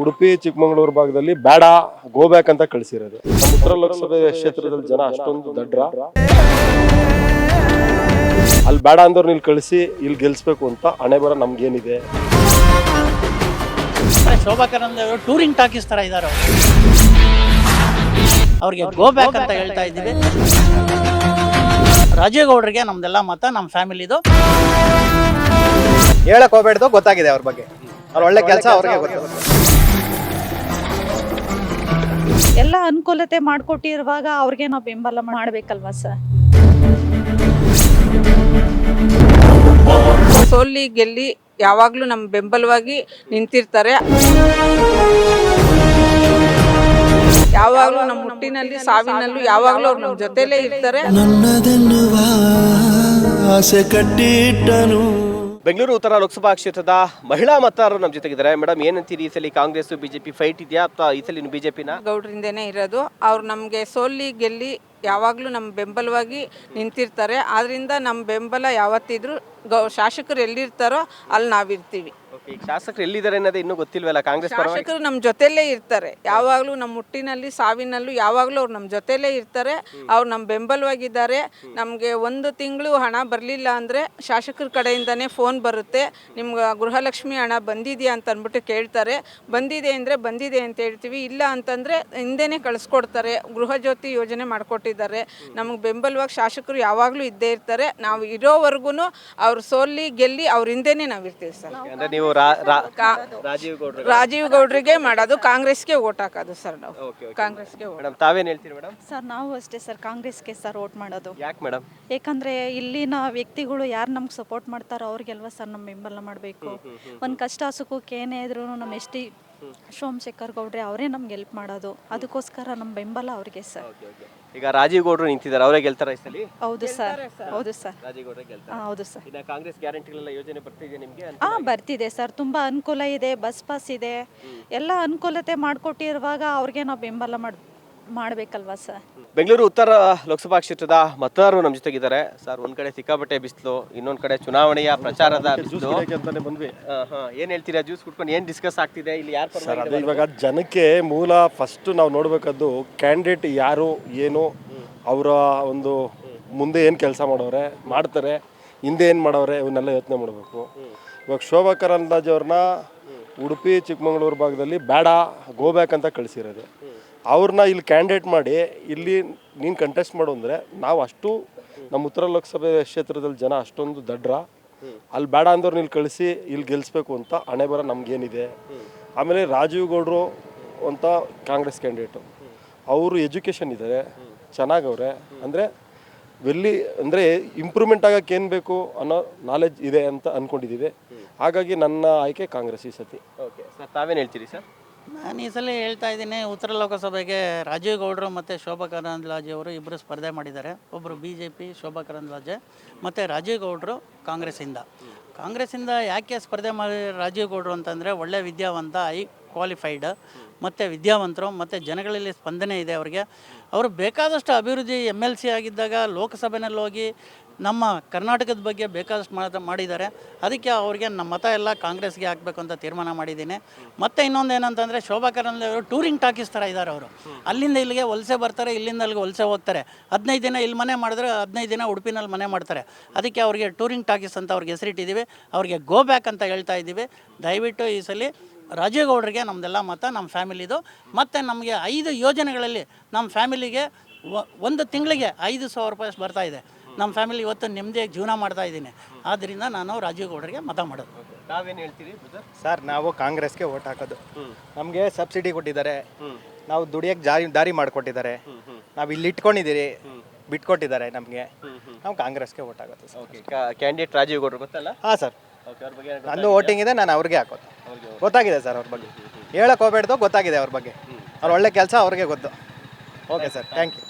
ಉಡುಪಿ ಚಿಕ್ಕಮಗಳೂರು ಭಾಗದಲ್ಲಿ ಬೇಡ go back ಅಂತ ಕಳಿಸಿರೋದು. ನಮ್ಮ ಉತ್ತರ ಲೋಕಸಭೆ ಕ್ಷೇತ್ರದಲ್ಲಿ ಜನ ಅಷ್ಟೊಂದು ದಡ್ರ, ಅಲ್ಲಿ ಬೇಡ ಅಂದವ್ರನ್ನ ಇಲ್ಲಿ ಕಳಿಸಿ ಇಲ್ಲಿ ಗೆಲ್ಸ್ಬೇಕು ಅಂತ ಹಣೆ ಬರ ನಮ್ಗೇನಿದೆ. ಶೋಭಾ ಕರಂದ್ಲಾಜೆ ಅವರು ಟೂರಿಂಗ್ ಟಾಕೀಸ್ ತರ ಇದ್ದಾರೆ, ಅವ್ರಿಗೆ ಗೋ ಬ್ಯಾಕ್ ಅಂತ ಹೇಳ್ತಾ ಇದ್ದೀವಿ. ರಾಜೇಗೌಡರಿಗೆ ನಮ್ದೆಲ್ಲ ಮತ, ನಮ್ಮ ಫ್ಯಾಮಿಲಿದು. ಹೇಳಕ್ ಹೋಗ್ಬೇಡ್ದು, ಗೊತ್ತಾಗಿದೆ ಅವ್ರ ಬಗ್ಗೆ. ಅವ್ರ ಒಳ್ಳೆ ಕೆಲಸ ಅವ್ರಿಗೆ ಗೊತ್ತು. ಎಲ್ಲ ಅನುಕೂಲತೆ ಮಾಡಿಕೊಟ್ಟಿರುವಾಗ ಅವ್ರಿಗೆ ನಾವು ಬೆಂಬಲ ಮಾಡಬೇಕಲ್ವಾ ಸರ್? ಸೋಲ್ಲಿ ಗೆಲ್ಲಿ ಯಾವಾಗಲೂ ನಮ್ಮ ಬೆಂಬಲವಾಗಿ ನಿಂತಿರ್ತಾರೆ. ಯಾವಾಗಲೂ ನಮ್ಮ ಹುಟ್ಟಿನಲ್ಲಿ ಸಾವಿನಲ್ಲೂ ಯಾವಾಗಲೂ ಅವ್ರು ನಮ್ಮ ಜೊತೆಲೇ ಇರ್ತಾರೆ. ನನ್ನದೆನ್ನುವ ಆಸೆ ಕಟ್ಟಿಟ್ಟನು. ಬೆಂಗಳೂರು ಉತ್ತರ ಲೋಕಸಭಾ ಕ್ಷೇತ್ರದ ಮಹಿಳಾ ಮತದಾರರು ನಮ್ಮ ಜೊತೆಗಿದ್ದಾರೆ. ಮೇಡಮ್, ಏನಂತೀರಿ, ಈ ಸಲ ಕಾಂಗ್ರೆಸ್ ಬಿಜೆಪಿ ಫೈಟ್ ಇದೆಯಾ ಅಥವಾ ಈ ಸಲ ಬಿಜೆಪಿನ? ಗೌಡ್ರಿಂದೇನೆ ಇರೋದು. ಅವ್ರು ನಮಗೆ ಸೋಲ್ಲಿ ಗೆಲ್ಲಿ ಯಾವಾಗಲೂ ನಮ್ಮ ಬೆಂಬಲವಾಗಿ ನಿಂತಿರ್ತಾರೆ. ಆದ್ರಿಂದ ನಮ್ಮ ಬೆಂಬಲ ಯಾವತ್ತಿದ್ರು ಶಾಸಕರು ಎಲ್ಲಿರ್ತಾರೋ ಅಲ್ಲಿ ನಾವಿರ್ತೀವಿ. ಶಾಸಕರು ಎಲ್ಲಿದ್ದಾರೆ ಅನ್ನೋದೇ ಇನ್ನೂ ಗೊತ್ತಿಲ್ವಲ್ಲ. ಕಾಂಗ್ರೆಸ್ ಶಾಸಕರು ನಮ್ಮ ಜೊತೆಲೇ ಇರ್ತಾರೆ. ಯಾವಾಗಲೂ ನಮ್ಮ ಹುಟ್ಟಿನಲ್ಲಿ ಸಾವಿನಲ್ಲೂ ಯಾವಾಗಲೂ ಅವ್ರು ನಮ್ಮ ಜೊತೆಲೇ ಇರ್ತಾರೆ. ಅವ್ರು ನಮ್ಮ ಬೆಂಬಲವಾಗಿದ್ದಾರೆ. ನಮಗೆ ಒಂದು ತಿಂಗಳು ಹಣ ಬರಲಿಲ್ಲ ಅಂದರೆ ಶಾಸಕರ ಕಡೆಯಿಂದನೇ ಫೋನ್ ಬರುತ್ತೆ, ನಿಮ್ಗೆ ಗೃಹಲಕ್ಷ್ಮಿ ಹಣ ಬಂದಿದೆಯಾ ಅಂತ ಅಂದ್ಬಿಟ್ಟು ಕೇಳ್ತಾರೆ. ಬಂದಿದೆ ಅಂದರೆ ಬಂದಿದೆ ಅಂತ ಹೇಳ್ತೀವಿ, ಇಲ್ಲ ಅಂತಂದರೆ ಹಿಂದೆನೇ ಕಳಿಸ್ಕೊಡ್ತಾರೆ. ಗೃಹ ಜ್ಯೋತಿ ಯೋಜನೆ ಮಾಡಿಕೊಟ್ಟಿದ್ದಾರೆ. ನಮಗೆ ಬೆಂಬಲವಾಗಿ ಶಾಸಕರು ಯಾವಾಗಲೂ ಇದ್ದೇ ಇರ್ತಾರೆ. ನಾವು ಇರೋವರೆಗೂ ಅವ್ರು ಸೋಲ್ಲಿ ಗೆಲ್ಲಿ ಅವ್ರ ಹಿಂದೆನೇ ನಾವು ಇರ್ತೀವಿ ಸರ್. ನೀವು ರಾಜೀವ್ ಗೌಡ್ರಿಗೆ ಮಾಡೋದು, ಕಾಂಗ್ರೆಸ್ಗೆ ಓಟ್ ಹಾಕೋದು ಸರ್. ನಾವು ಕಾಂಗ್ರೆಸ್ಗೆ. ಮೇಡಮ್, ತಾವೇನು ಹೇಳ್ತೀರಿ ಮೇಡಮ್? ಸರ್ ನಾವು ಅಷ್ಟೇ ಸರ್, ಕಾಂಗ್ರೆಸ್ಗೆ ಸರ್ ಓಟ್ ಮಾಡೋದು. ಯಾಕೆ ಮೇಡಮ್? ಯಾಕಂದರೆ ಇಲ್ಲಿನ ವ್ಯಕ್ತಿಗಳು ಯಾರು ನಮ್ಗೆ ಸಪೋರ್ಟ್ ಮಾಡ್ತಾರೋ ಅವ್ರಿಗೆಲ್ವ ಸರ್ ನಮ್ಮ ಬೆಂಬಲ ಮಾಡಬೇಕು. ಒಂದು ಕಷ್ಟ ಸುಖಕ್ಕೆ ಏನೇ ಇದ್ರೂ ನಮ್ಮ ಎಸ್.ಟಿ. ಸೋಮಶೇಖರ್ ಗೌಡ್ರೆ ಅವರೇ ನಮ್ಗೆ ಹೆಲ್ಪ್ ಮಾಡೋದು. ಅದಕ್ಕೋಸ್ಕರ ನಮ್ಮ ಬೆಂಬಲ ಅವ್ರಿಗೆ ಸರ್. ಈಗ ರಾಜೀವ್ ಗೌಡ್ರು ನಿಂತಿದ್ದಾರೆ, ಅವರೇ ಗೆಲ್ತಾರ ಈ ಸಲ? ಹೌದು ಸರ್, ಹೌದು ಸರ್, ರಾಜೀವ್ ಗೌಡ್ರೆ ಗೆಲ್ತಾರೆ. ಹೌದು ಸರ್. ಇನ್ನು ಕಾಂಗ್ರೆಸ್ ಗ್ಯಾರಂಟಿಗಳೆಲ್ಲ ಯೋಜನೆ ಬರ್ತಿದೆ ನಿಮಗೆ? ಬರ್ತಿದೆ ಸರ್, ತುಂಬ ಅನುಕೂಲ ಇದೆ. ಬಸ್ ಪಾಸ್ ಇದೆ, ಎಲ್ಲ ಅನುಕೂಲತೆ ಮಾಡಿಕೊಟ್ಟಿರುವಾಗ ಅವ್ರಿಗೆ ನಾವು ಬೆಂಬಲ ಮಾಡಬೇಕಲ್ವಾ ಸರ್? ಬೆಂಗಳೂರು ಉತ್ತರ ಲೋಕಸಭಾ ಕ್ಷೇತ್ರದ ಮತದಾರರು ನಮ್ಮ ಜೊತೆಗಿದ್ದಾರೆ. ಸರ್, ಒಂದ್ ಕಡೆ ಸಿಕ್ಕಾಪಟ್ಟೆ ಬಿಸಿಲು, ಇನ್ನೊಂದ್ ಕಡೆ ಚುನಾವಣೆಯ ಪ್ರಚಾರದ ಬಿಸಿಲು. ಬಂದ್ವಿ. ಏನ್ ಹೇಳ್ತೀರಾ? ಜ್ಯೂಸ್ ಕುಟ್ಕೊಂಡು ಏನ್ ಡಿಸ್ಕಸ್ ಆಗ್ತಿದೆ ಇಲ್ಲಿ? ಯಾರು ಸರ್, ಅದು ಇವಾಗ ಜನಕ್ಕೆ ಮೂಲ ಫಸ್ಟ್ ನಾವು ನೋಡ್ಬೇಕಾದ್ದು ಕ್ಯಾಂಡಿಡೇಟ್ ಯಾರು, ಏನು, ಅವರ ಒಂದು ಮುಂದೆ ಏನು ಕೆಲಸ ಮಾಡೋರೆ, ಮಾಡ್ತಾರೆ, ಹಿಂದೆ ಏನು ಮಾಡೋರೆ, ಇವನ್ನೆಲ್ಲ ಯೋಚನೆ ಮಾಡಬೇಕು. ಇವಾಗ ಶೋಭಾ ಕರಂದ್ಲಾಜೆ ಅವ್ರನ್ನ ಉಡುಪಿ ಚಿಕ್ಕಮಗಳೂರು ಭಾಗದಲ್ಲಿ ಬೇಡ ಗೋ ಬ್ಯಾಕ್ ಅಂತ ಕಳಿಸಿರೋದು. ಅವ್ರನ್ನ ಇಲ್ಲಿ ಕ್ಯಾಂಡಿಡೇಟ್ ಮಾಡಿ ಇಲ್ಲಿ ನೀನು ಕಂಟೆಸ್ಟ್ ಮಾಡು ಅಂದರೆ ನಾವು ಅಷ್ಟು ನಮ್ಮ ಉತ್ತರ ಲೋಕಸಭೆ ಕ್ಷೇತ್ರದಲ್ಲಿ ಜನ ಅಷ್ಟೊಂದು ದಡ್ರ, ಅಲ್ಲಿ ಬೇಡ ಅಂದವ್ರನ್ನ ಇಲ್ಲಿ ಕಳಿಸಿ ಇಲ್ಲಿ ಗೆಲ್ಲಿಸ್ಬೇಕು ಅಂತ ಹಣೆ ಬರ ನಮಗೇನಿದೆ. ಆಮೇಲೆ ರಾಜೀವ್ ಗೌಡ್ರು ಅಂತ ಕಾಂಗ್ರೆಸ್ ಕ್ಯಾಂಡಿಡೇಟು, ಅವರು ಎಜುಕೇಷನ್ ಇದ್ದಾರೆ, ಚೆನ್ನಾಗವ್ರೆ, ಅಂದರೆ ಅಂದರೆ ಇಂಪ್ರೂವ್ಮೆಂಟ್ ಆಗೋಕ್ಕೆ ಏನು ಬೇಕು ಅನ್ನೋ ನಾಲೆಜ್ ಇದೆ ಅಂತ ಅಂದ್ಕೊಂಡಿದ್ದೀವಿ. ಹಾಗಾಗಿ ನನ್ನ ಆಯ್ಕೆ ಕಾಂಗ್ರೆಸ್ ಈ ಸತಿ. ಓಕೆ ಸರ್, ತಾವೇನು ಹೇಳ್ತೀರಿ ಸರ್? ನಾನು ಈ ಸಲ ಹೇಳ್ತಾ ಇದ್ದೀನಿ, ಉತ್ತರ ಲೋಕಸಭೆಗೆ ರಾಜೀವ್ ಗೌಡರು ಮತ್ತು ಶೋಭಾ ಕರಂದ್ಲಾಜೆ ಅವರು ಇಬ್ಬರು ಸ್ಪರ್ಧೆ ಮಾಡಿದ್ದಾರೆ. ಒಬ್ಬರು BJP ಶೋಭಾ ಕರಂದ್ಲಾಜೆ ಮತ್ತು ರಾಜೀವ್ ಗೌಡರು ಕಾಂಗ್ರೆಸ್ಸಿಂದ ಯಾಕೆ ಸ್ಪರ್ಧೆ ಮಾಡಿ ರಾಜೀವ್ ಗೌಡರು ಅಂತಂದರೆ ಒಳ್ಳೆ ವಿದ್ಯಾವಂತ, ಕ್ವಾಲಿಫೈಡ್ ಮತ್ತು ವಿದ್ಯಾವಂತರು ಮತ್ತು ಜನಗಳಲ್ಲಿ ಸ್ಪಂದನೆ ಇದೆ ಅವರಿಗೆ. ಅವರು ಬೇಕಾದಷ್ಟು ಅಭಿವೃದ್ಧಿ MLC ಆಗಿದ್ದಾಗ ಲೋಕಸಭೆಯಲ್ಲಿ ಹೋಗಿ ನಮ್ಮ ಕರ್ನಾಟಕದ ಬಗ್ಗೆ ಬೇಕಾದಷ್ಟು ಮಾಡಿದ್ದಾರೆ. ಅದಕ್ಕೆ ಅವ್ರಿಗೆ ನಮ್ಮ ಮತ ಎಲ್ಲ ಕಾಂಗ್ರೆಸ್ಗೆ ಹಾಕಬೇಕು ಅಂತ ತೀರ್ಮಾನ ಮಾಡಿದ್ದೀನಿ. ಮತ್ತು ಇನ್ನೊಂದು ಏನಂತಂದರೆ ಶೋಭಾ ಕರಂದ್ಲಾಜೆ ಅವರು ಟೂರಿಂಗ್ ಟಾಕೀಸ್ ಥರ ಇದ್ದಾರೆ. ಅವರು ಅಲ್ಲಿಂದ ಇಲ್ಲಿಗೆ ವಲಸೆ ಬರ್ತಾರೆ, ಇಲ್ಲಿಂದ ಅಲ್ಲಿಗೆ ವಲಸೆ ಹೋಗ್ತಾರೆ. 15 ದಿನ ಇಲ್ಲಿ ಮನೆ ಮಾಡಿದ್ರೆ 15 ದಿನ ಉಡುಪಿನಲ್ಲಿ ಮನೆ ಮಾಡ್ತಾರೆ. ಅದಕ್ಕೆ ಅವ್ರಿಗೆ ಟೂರಿಂಗ್ ಟಾಕೀಸ್ ಅಂತ ಅವ್ರಿಗೆ ಹೆಸರಿಟ್ಟಿದ್ದೀವಿ. ಅವ್ರಿಗೆ ಗೋ ಬ್ಯಾಕ್ ಅಂತ ಹೇಳ್ತಾ ಇದ್ದೀವಿ. ದಯವಿಟ್ಟು ಈ ಸಲ ರಾಜೀವ್ ಗೌಡ್ರಿಗೆ ನಮ್ಮದೆಲ್ಲ ಮತ, ನಮ್ಮ ಫ್ಯಾಮಿಲಿದು. ಮತ್ತು ನಮಗೆ 5 ಯೋಜನೆಗಳಲ್ಲಿ ನಮ್ಮ ಫ್ಯಾಮಿಲಿಗೆ ಒಂದು ತಿಂಗಳಿಗೆ 5,000 ರೂಪಾಯಿ ಬರ್ತಾ ಇದೆ. ನಮ್ಮ ಫ್ಯಾಮಿಲಿ ಇವತ್ತು ನೆಮ್ಮದಿಯಾಗಿ ಜೀವನ ಮಾಡ್ತಾ ಇದ್ದೀನಿ. ಆದ್ದರಿಂದ ನಾನು ರಾಜೀವ್ ಗೌಡರಿಗೆ ಮತ ಮಾಡೋದು. ತಾವೇನು ಹೇಳ್ತೀರಿ ಸರ್? ನಾವು ಕಾಂಗ್ರೆಸ್ಗೆ ಓಟ್ ಹಾಕೋದು. ನಮಗೆ ಸಬ್ಸಿಡಿ ಕೊಟ್ಟಿದ್ದಾರೆ, ನಾವು ದುಡಿಯೋಕ್ಕೆ ದಾರಿ ಮಾಡಿಕೊಟ್ಟಿದ್ದಾರೆ, ನಾವು ಇಲ್ಲಿ ಇಟ್ಕೊಂಡಿದ್ದೀರಿ, ಬಿಟ್ಕೊಟ್ಟಿದ್ದಾರೆ ನಮಗೆ. ನಾವು ಕಾಂಗ್ರೆಸ್ಗೆ ಓಟ್ ಹಾಕೋದು. ಓಕೆ, ಕ್ಯಾಂಡಿಡೇಟ್ ರಾಜೀವ್ ಗೌಡ್ರು ಗೊತ್ತಲ್ಲ? ಹಾಂ ಸರ್, ನಂದು ವೋಟಿಂಗ್ ಇದೆ, ನಾನು ಅವ್ರಿಗೆ ಹಾಕೋದು. ಗೊತ್ತಾಗಿದೆ ಸರ್ ಅವ್ರ ಬಗ್ಗೆ. ಹೇಳಕ್ಕೆ ಹೋಗ್ಬೇಡ್ದು, ಗೊತ್ತಾಗಿದೆ ಅವ್ರ ಬಗ್ಗೆ. ಅವ್ರ ಒಳ್ಳೆ ಕೆಲಸ ಅವ್ರಿಗೆ ಗೊತ್ತು. Okay sir, thank you.